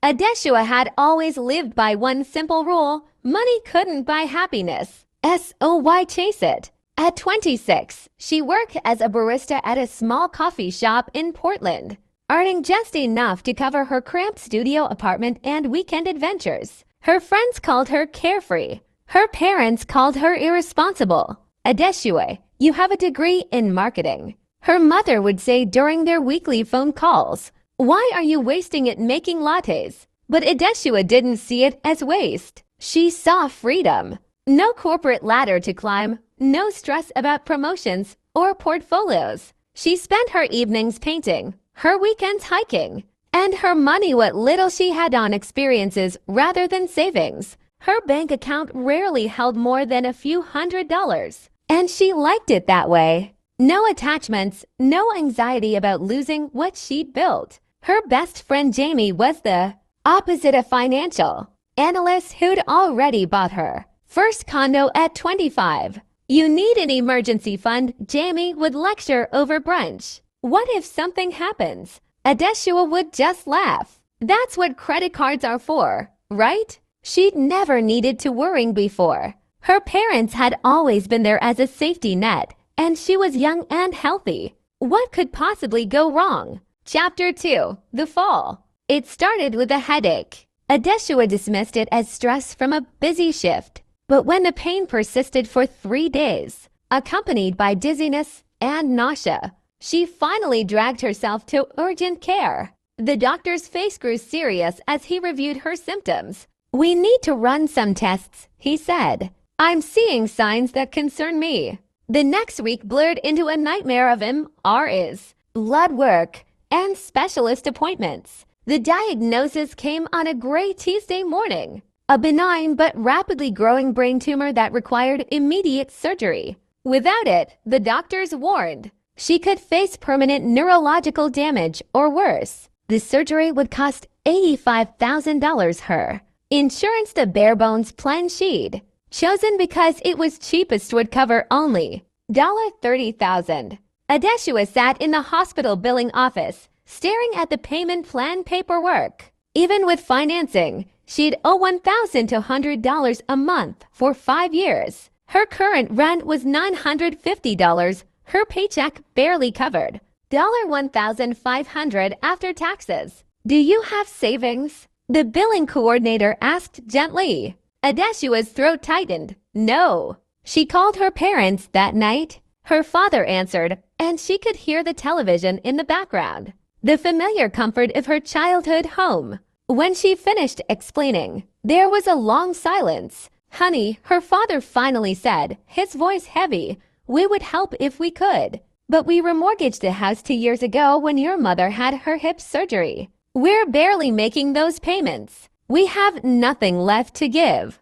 Adeshewa had always lived by one simple rule: money couldn't buy happiness. So chase it. At 26, she worked as a barista at a small coffee shop in Portland, earning just enough to cover her cramped studio apartment and weekend adventures. Her friends called her carefree. Her parents called her irresponsible. Adeshewa, you have a degree in marketing, her mother would say during their weekly phone calls. Why are you wasting it making lattes? But Adeshewa didn't see it as waste. She saw freedom. No corporate ladder to climb, no stress about promotions or portfolios. She spent her evenings painting, her weekends hiking, and her money what little she had on experiences rather than savings. Her bank account rarely held more than a few $100s, and she liked it that way. No attachments, no anxiety about losing what she'd built. Her best friend Jamie was the opposite of financial analyst who'd already bought her first condo at 25. You need an emergency fund, Jamie would lecture over brunch. What if something happens? Adeshewa would just laugh. That's what credit cards are for, right? She'd never needed to worry before. Her parents had always been there as a safety net, and she was young and healthy. What could possibly go wrong? Chapter 2. The Fall. It started with a headache. Adeshewa dismissed it as stress from a busy shift. But when the pain persisted for 3 days, accompanied by dizziness and nausea, she finally dragged herself to urgent care. The doctor's face grew serious as he reviewed her symptoms. We need to run some tests, he said. I'm seeing signs that concern me. The next week blurred into a nightmare of MRIs, blood work, and specialist appointments. The diagnosis came on a gray Tuesday morning. A benign but rapidly growing brain tumor that required immediate surgery. Without it, the doctors warned, she could face permanent neurological damage or worse. The surgery would cost $85,000 her. Insurance the bare bones plan she'd chosen because it was cheapest would cover only $30,000. Adeshewa sat in the hospital billing office, staring at the payment plan paperwork. Even with financing, she'd owe $1,200 a month for 5 years. Her current rent was $950. Her paycheck barely covered $1,500 after taxes. Do you have savings? The billing coordinator asked gently. Adeshewa's throat tightened. No. She called her parents that night. Her father answered, and she could hear the television in the background. The familiar comfort of her childhood home. When she finished explaining, there was a long silence. Honey, her father finally said, his voice heavy, we would help if we could. But we remortgaged the house 2 years ago when your mother had her hip surgery. We're barely making those payments. We have nothing left to give.